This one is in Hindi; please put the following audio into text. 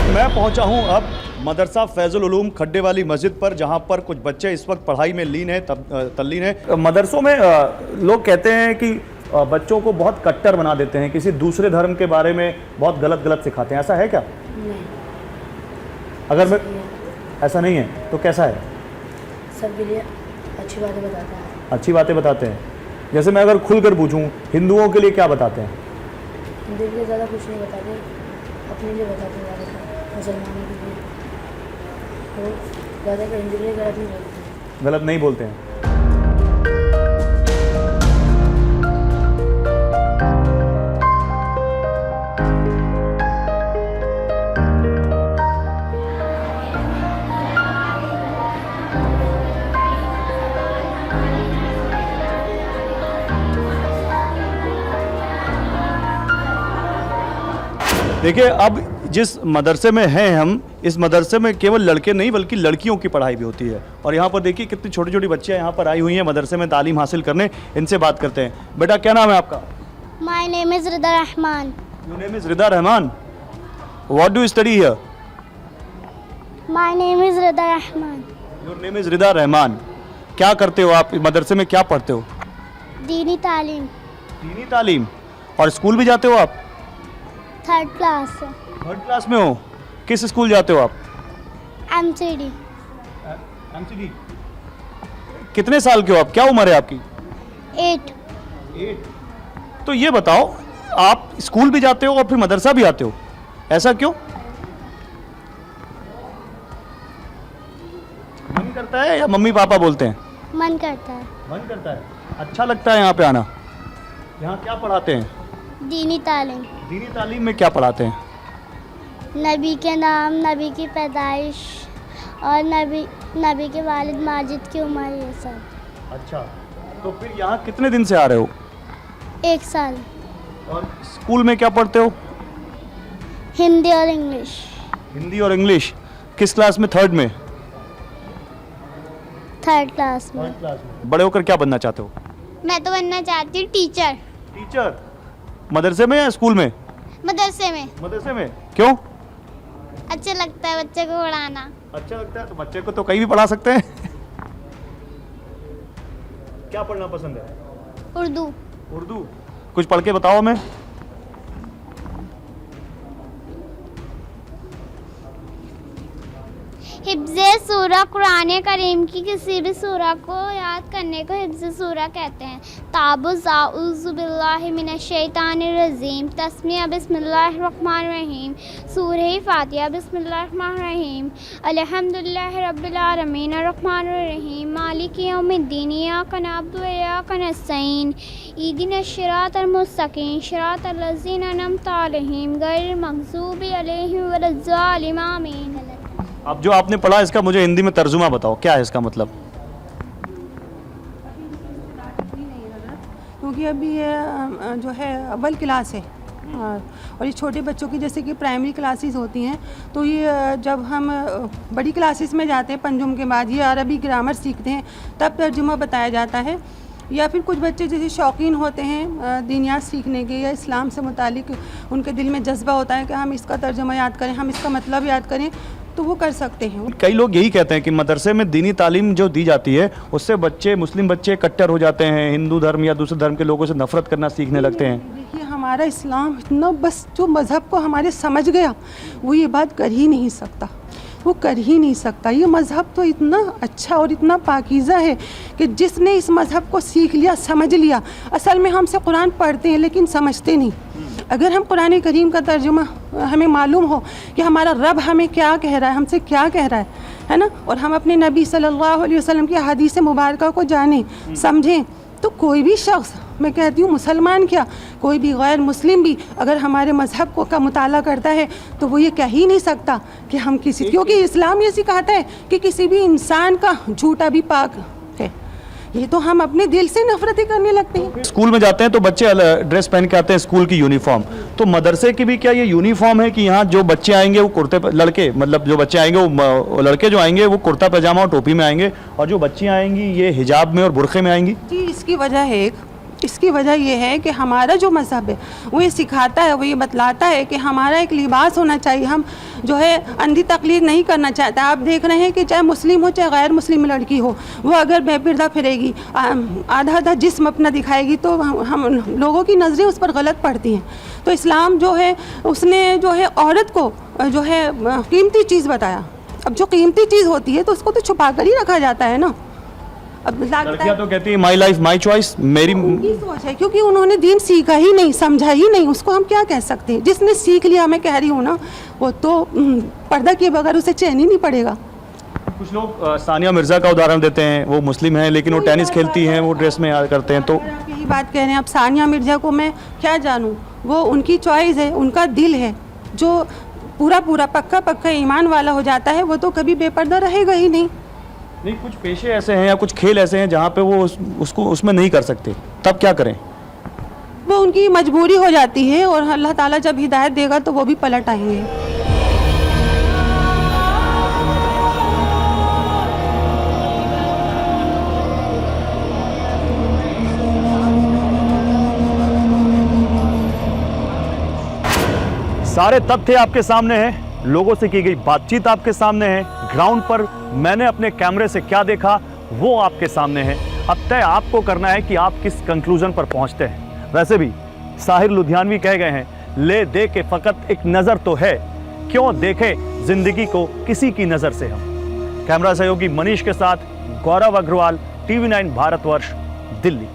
मैं पहुंचा हूं अब मदरसा फैजुल उलूम खड्डे वाली मस्जिद पर, जहां पर कुछ बच्चे इस वक्त पढ़ाई में लीन है, तल्लीन है। मदरसों में लोग कहते हैं कि बच्चों को बहुत कट्टर बना देते हैं, किसी दूसरे धर्म के बारे में बहुत गलत गलत सिखाते हैं, ऐसा है क्या? नहीं, अगर मैं ऐसा नहीं है तो कैसा है? सबके लिए अच्छी बातें बताता है। अच्छी बातें बताते हैं। जैसे मैं अगर खुलकर पूछूं, हिंदुओं के लिए क्या बताते हैं? हिंदू के लिए ज़्यादा कुछ नहीं बताते, अपने लिए बताते हैं ज़्यादातर, मुसलमानों के लिए। वो ज़्यादातर हिंदू के लिए गलत नहीं बोलते। गलत नहीं बोलते हैं। देखिए, अब जिस मदरसे में हैं हम, इस मदरसे में केवल लड़के नहीं बल्कि लड़कियों की पढ़ाई भी होती है। और यहाँ पर देखिए कितनी छोटी छोटी बच्चियाँ यहाँ पर आई हुई हैं मदरसे में तालीम हासिल करने। इनसे बात करते हैं। बेटा, क्या नाम है आपका? My name is Rida Rahman. Your name is Rida Rahman. What do you study here? My name is Rida Rahman. Your name is Rida Rahman. क्या करते हो आप मदरसे में, क्या पढ़ते हो? दीनी तालीम दीनी तालीम। और स्कूल भी जाते हो आप? 3rd क्लास से। 3rd क्लास में हो। किस स्कूल जाते हो आप? MCD। MCD। कितने साल के हो आप? क्या उम्र है आपकी? 8। 8। तो ये बताओ, आप स्कूल भी जाते हो और फिर मदरसा भी आते हो, ऐसा क्यों? मन करता है या मम्मी पापा बोलते हैं? मन करता है। मन करता है। अच्छा लगता है यहाँ पे आना? यहाँ क्या पढ़ाते हैं? दीनी तालीम, दीनी तालीम में क्या पढ़ाते हैं? नबी के नाम, नबी की पैदाइश और नबी के वालिद माजिद की उम्र, ये सब। अच्छा, तो फिर यहाँ कितने दिन से आ रहे हो? 1 साल। और स्कूल में क्या पढ़ते हो? हिंदी और इंग्लिश। हिंदी और इंग्लिश। किस क्लास में? 3rd में। 3rd क्लास में। 3rd क्लास में। बड़े होकर क्या बनना चाहते हो? मैं तो बनना चाहती हूँ टीचर। टीचर। मदरसे में या स्कूल में? मदरसे में। मदरसे में। क्यों? अच्छा लगता है बच्चे को पढ़ाना। अच्छा लगता है तो बच्चे को तो कहीं भी पढ़ा सकते हैं। क्या पढ़ना पसंद है? उर्दू। उर्दू। कुछ पढ़ के बताओ हमें। हिफ्ज़ सूरा कुरान करीम की किसी भी सूरा को याद करने को हिफ्ज़ सूरा कहते हैं। ताबुज़ आऊज़ु बिल्लाहि मिनश शैतानिर रजीम, तस्मिया बिस्मिल्लाहिर रहमानिर रहीम, सूरह फातिहा बिस्मिल्लाहिर रहमानिर रहीम, अल्हम्दुलिल्लाहि रब्बिल आलमीन अर्रहमानिर रहीम, मालिकि यौमिद्दीन, इय्याका नअबुदु व इय्याका नस्तईन, इहदिनश सिरातल मुस्तकीम, सिरातल लज़ीना अनअमता अलैहिम, गैरिल मग़ज़ूबि अलैहिम वलज़्ज़ालिमीन, आमीन। अब जो आपने पढ़ा इसका मुझे हिंदी में तर्जुमा बताओ, क्या है इसका मतलब? क्योंकि अभी ये जो है अव्वल क्लास है और ये छोटे बच्चों की जैसे कि प्राइमरी क्लासेस होती हैं, तो ये जब हम बड़ी क्लासेस में जाते हैं पंजुम के बाद ये अरबी ग्रामर सीखते हैं तब तर्जुमा बताया जाता है। या फिर कुछ बच्चे जैसे शौकीन होते हैं दीनियात सीखने के या इस्लाम से मुतालिक उनके दिल में जज्बा होता है कि हम इसका तर्जुमा याद करें, हम इसका मतलब याद करें, तो वो कर सकते हैं। कई लोग यही कहते हैं कि मदरसे में दीनी तालीम जो दी जाती है उससे बच्चे, मुस्लिम बच्चे कट्टर हो जाते हैं, हिंदू धर्म या दूसरे धर्म के लोगों से नफरत करना सीखने लगते हैं। देखिए, हमारा इस्लाम इतना बस जो मज़हब को हमारे समझ गया वो ये बात कर ही नहीं सकता, वो कर ही नहीं सकता। ये मज़हब तो इतना अच्छा और इतना पाकीज़ा है कि जिसने इस मज़हब को सीख लिया, समझ लिया। असल में हमसे कुरान पढ़ते हैं लेकिन समझते नहीं। अगर हम कुरान करीम का तर्जुमा हमें मालूम हो कि हमारा रब हमें क्या कह रहा है, हमसे क्या कह रहा है ना, और हम अपने नबी सल्लल्लाहु अलैहि वसल्लम की हदीस मुबारका को जानें, समझें, तो कोई भी शख्स, मैं कहती हूँ मुसलमान क्या, कोई भी गैर मुस्लिम भी अगर हमारे मज़हब को का मुताला करता है तो वो ये कह ही नहीं सकता कि हम किसी, क्योंकि इस्लाम ये सिखाता है कि किसी भी इंसान का झूठा भी पाक है। ये तो हम अपने दिल से नफरत करने लगते हैं। स्कूल में जाते हैं तो बच्चे ड्रेस पहन के आते हैं, स्कूल की यूनिफॉर्म। तो मदरसे की भी क्या ये यूनिफॉर्म है कि यहाँ जो बच्चे आएंगे वो कुर्ते, लड़के मतलब जो बच्चे आएंगे वो लड़के जो आएंगे वो कुर्ता पैजामा और टोपी में आएंगे और जो बच्चियाँ आएंगी ये हिजाब में और बुरखे में आएंगी? जी, इसकी वजह है एक इसकी वजह ये है कि हमारा जो मज़हब है वो ये सिखाता है, वो ये बतलाता है कि हमारा एक लिबास होना चाहिए। हम जो है अंधी तकलीद नहीं करना चाहता। आप देख रहे हैं कि चाहे मुस्लिम हो चाहे गैर मुस्लिम लड़की हो, वो अगर बेपर्दा फिरेगी, आधा आधा जिस्म अपना दिखाएगी, तो हम लोगों की नज़रें उस पर गलत पड़ती हैं। तो इस्लाम जो है उसने जो है औरत को जो है कीमती चीज़ बताया। अब जो कीमती चीज़ होती है तो उसको तो छुपा कर ही रखा जाता है ना। अब लड़कियां तो कहती है माई लाइफ माई चॉइस, मेरी उनकी सोच है, क्योंकि उन्होंने दीन सीखा ही नहीं, समझा ही नहीं, उसको हम क्या कह सकते हैं। जिसने सीख लिया, मैं कह रही हूँ ना, वो तो पर्दा किए बगैर उसे चैन ही नहीं पड़ेगा। कुछ लोग सानिया मिर्जा का उदाहरण देते हैं, वो मुस्लिम हैं लेकिन वो टेनिस खेलती हैं, वो ड्रेस में याद करते हैं। तो अगर आप यही बात कह रहे हैं, अब सानिया मिर्जा को मैं क्या जानूँ, वो उनकी चॉइस है, उनका दिल है। जो पूरा पूरा पक्का पक्का ईमान वाला हो जाता है वो तो कभी बेपर्दा रहेगा ही नहीं। नहीं, कुछ पेशे ऐसे हैं या कुछ खेल ऐसे हैं जहाँ पे वो उसको उसमें नहीं कर सकते, तब क्या करें? वो उनकी मजबूरी हो जाती है, और अल्लाह ताला जब हिदायत देगा तो वो भी पलट आएंगे। सारे तथ्य आपके सामने हैं, लोगों से की गई बातचीत आपके सामने है, ग्राउंड पर मैंने अपने कैमरे से क्या देखा वो आपके सामने है। अब तय आपको करना है कि आप किस कंक्लूजन पर पहुंचते हैं। वैसे भी साहिर लुधियानवी कह गए हैं, ले दे के फकत एक नज़र तो है, क्यों देखे जिंदगी को किसी की नज़र से हम। कैमरा सहयोगी मनीष के साथ गौरव अग्रवाल, TV9 भारतवर्ष, दिल्ली।